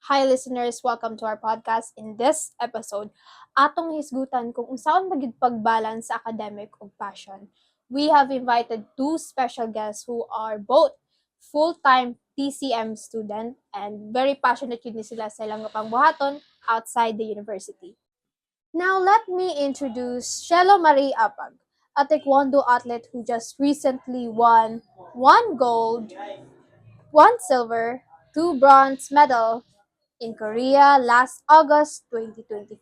Hi listeners, welcome to our podcast. In this episode, atong hisgutan kung unsaon magid pagbalance sa academic ug passion. We have invited two special guests who are both full-time TCM student and very passionate yun ni sila sa ilang pangbuhaton outside the university. Now let me introduce Shelo Marie Apag, a taekwondo athlete who just recently won one gold, one silver, two bronze medal in Korea last August 2024.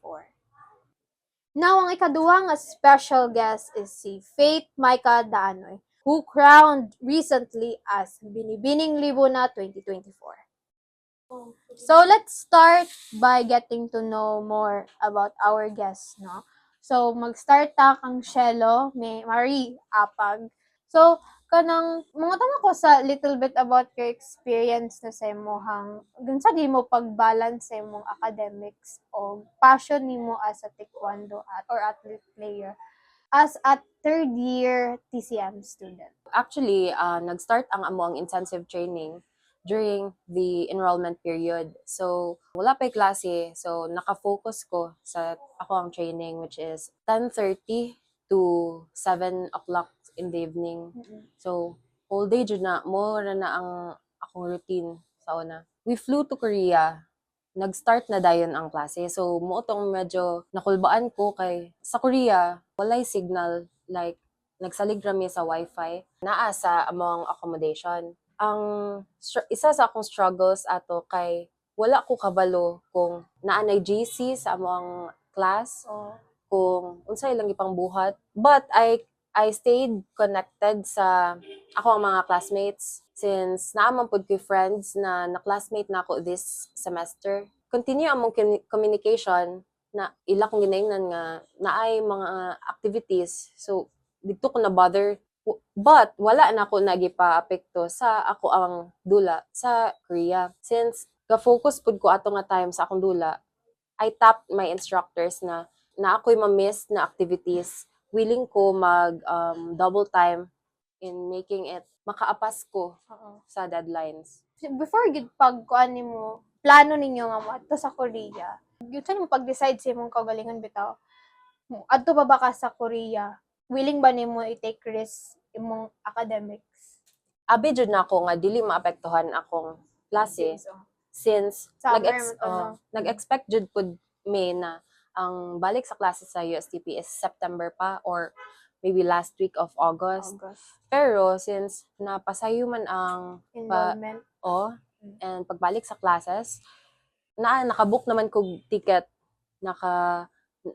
Now, ang ikaduwa nga special guest is si Faith Maika Daanoy, who crowned recently as Binibining Libuna 2024. So, let's start by getting to know more about our guests, no? So, mag-start ta kang Shelo, may Marie Apag. So, kanang mangutan ako sa little bit about your experience na sa imong sa di mo pag-balance sa imong academics o passion nimo as a taekwondo or athlete player as a third year TCM student. Actually, nag-start ang amo ang intensive training during the enrollment period. So, wala pa'y klase. So, nakafocus ko sa ako ang training, which is 10:30 to 7 o'clock in the evening. So, whole day jud na, more na ang akong routine sa una. We flew to Korea. Nag-start na dayon ang klase. So, muotong medyo nakulbaan ko kay sa Korea, walay signal, like nagsalig rami sa wifi naa sa among accommodation. Ang isa sa akong struggles ato kay wala ko kabalo kung naanay GC sa among class kung unsay ilang ipangbuhat, but I stayed connected sa ako ang mga classmates since naaman pud ko friends na na-classmate na ako this semester. Continue among communication na ila kong ginaingnan nga naay mga activities. So dito ko na bother, but wala na ako nagipa-apekto sa ako ang dula sa Korea. Since ka-focus pud ko ato nga time sa akong dula, I tapped my instructors na ako'y ma-miss na activities. Willing ko mag double time in making it makaapas ko sa deadlines. Before gid pagkuan nimo, plano ninyo nga moadto sa Korea. Gyud sa nimo pag-decide sa imong kaugalingon bitaw. Adto ba ka sa Korea? Willing ba nimo i-take risk imong academics? Abi jud na ako nga dili maapektuhan akong klase since nag-expect jud pud me na ang balik sa klase sa USTP is September pa or maybe last week of August. Pero since napasayo man ang enrollment and pagbalik sa classes, nakabook naman kog ticket,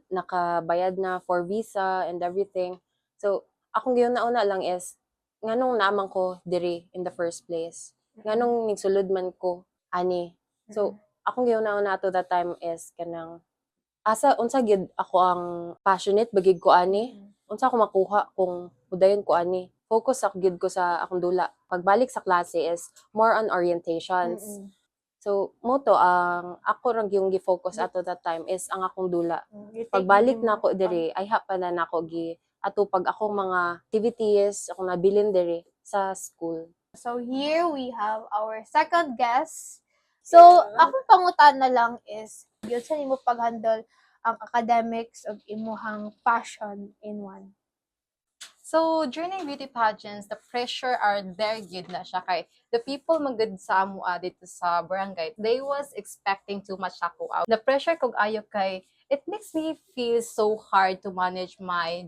nakabayad na for visa and everything. So, akong gihuna-una lang is, nganong naman ko diri in the first place. Nganong nigsulod man ko, ani. So, akong gihuna-una to that time is, kanang, unsa gyud ako ang passionate, bagig ko ani. Unsa ako makuha kung udayon ko ani. Focus ako gyud ko sa akong dula. Pagbalik sa klase is more on orientations. So, moto ang ako rang yung gi-focus ato that time is ang akong dula. Pagbalik na ako diri, ay hapa na nako gi atupag akong mga activities, akong nabilin diri sa school. So here we have our second guest. So, akong pangutan na lang is, yun sa nimo pag-handle ang academics of imuhang passion in one. So, during beauty pageants, the pressure are very good na siya kay the people magud sa amo dito sa barangay, they was expecting too much ako out. The pressure kog ayo kay it makes me feel so hard to manage my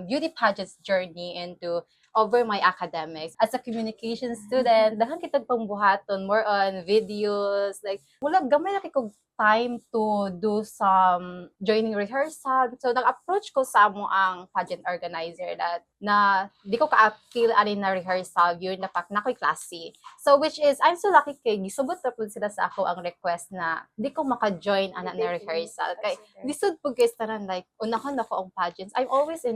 beauty pageants journey into over my academics. As a communication student, dahang kitag pangbuhaton more on videos, like wala gamay na kay time to do some joining rehearsal. So, nag-approach ko sa mo ang pageant organizer that na di ko ka-feel ani na rehearsal yun na nakoy klase. So, which is, I'm so lucky kay gisubot na po sila sa ako ang request na di ko maka-join ana na rehearsal. Kay, lisod po guys tanan like, unahon ako ang pageants. I always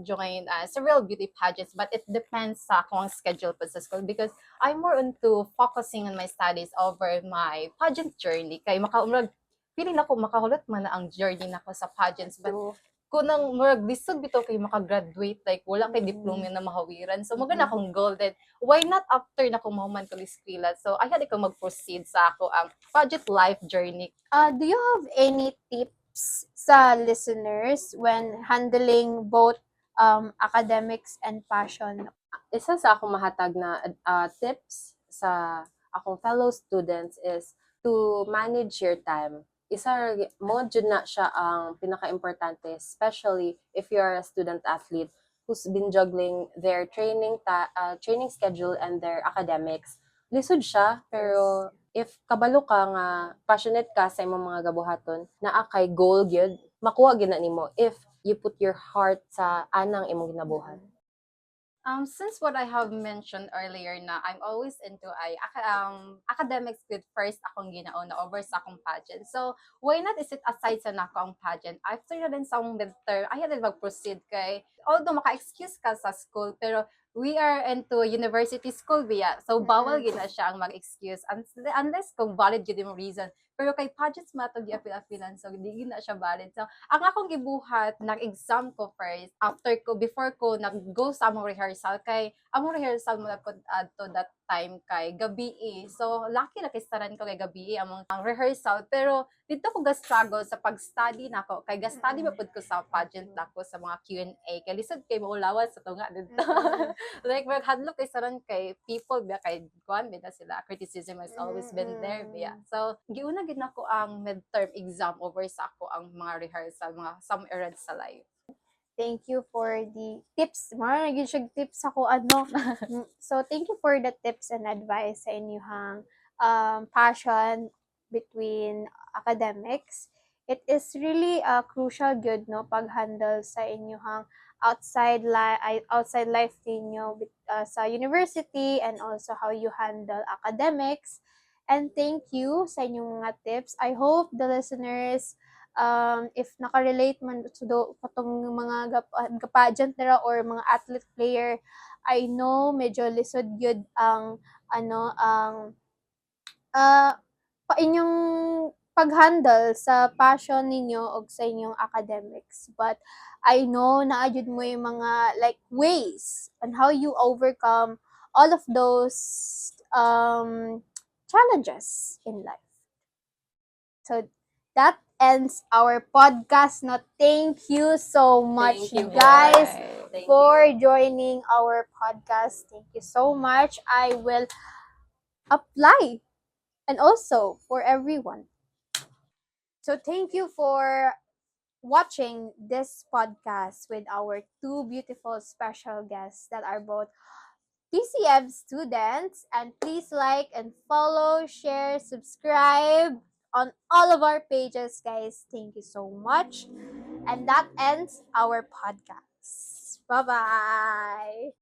join several beauty pageants, but it depends sa akong schedule po sa school because I'm more into focusing on my studies over my pageant journey. Kay feeling ako makahulot man na ang journey nako sa pageants. But kunang murag lisod bitaw kay makagraduate, like wala kay diploma na mahawiran. So magana akong goal then why not after na kung mahuman ko eskwela. So I had ko mag-proceed sa ako ang project life journey. Do you have any tips sa listeners when handling both academics and passion? Isa sa akong mahatag na tips sa akong fellow students is to manage your time. Isa mo jud na siya ang pinaka-importante, especially if you are a student athlete who's been juggling their training schedule and their academics. Lisod siya, pero if kabalo ka nga passionate ka sa imong mga gabuhaton, naa kay goal gyud, makuha gyud na nimo if you put your heart sa anang imong ginabuhat. Since what I have mentioned earlier na I'm always into academics with first akong ginauna over sa akong pageant. So, why not is it aside sa nako ang pageant? After na din sa akong midterm, I had to mag-proceed kay, although maka-excuse ka sa school, pero we are into university school biya. So, bawal gina siya ang mag-excuse unless kung valid yun yung reason. Pero kay pageants matog i-apil-apilan, so di na siya valid. So, ang akong gibuhat, nag-exam ko first, before ko nag-go sa among rehearsal, kay among rehearsal mo po to that time kay gabi. So, lucky na kistaran ko kay gabi among ang rehearsal, pero dito ko ga-struggle sa pag-study nako kay ga-study ba pud ko sa pageant nako sa mga Q&A, kay lisod kay maulawan sa tunga dito. Like, hadlok kay saran kay people ba kay kuan na sila, criticism has always been there biya. So, giuna gid nako ang midterm exam over sa ako ang mga rehearsal, mga some errands sa life. Thank you for the tips. Mara naging siya tips ako ano. So thank you for the tips and advice sa inyong passion between academics. It is really crucial good no pag-handle sa inyong outside life ninyo sa university, and also how you handle academics. And thank you sa inyong mga tips. I hope the listeners if nakarelate man sa patong mga pageant nila or mga athlete player, I know medyo lisod gyud ang inyong pag-handle sa passion ninyo o sa inyong academics. But I know na jud mo yung mga like ways on how you overcome all of those challenges in life. So that ends our podcast. No, thank you so much, Thank you, guys, Thank for you. joining our podcast. Thank you so much. I will apply, and also for everyone. So thank you for watching this podcast with our two beautiful special guests that are both TCM students. And please like and follow, share, subscribe on all of our pages, guys. Thank you so much. And that ends our podcast. Bye-bye.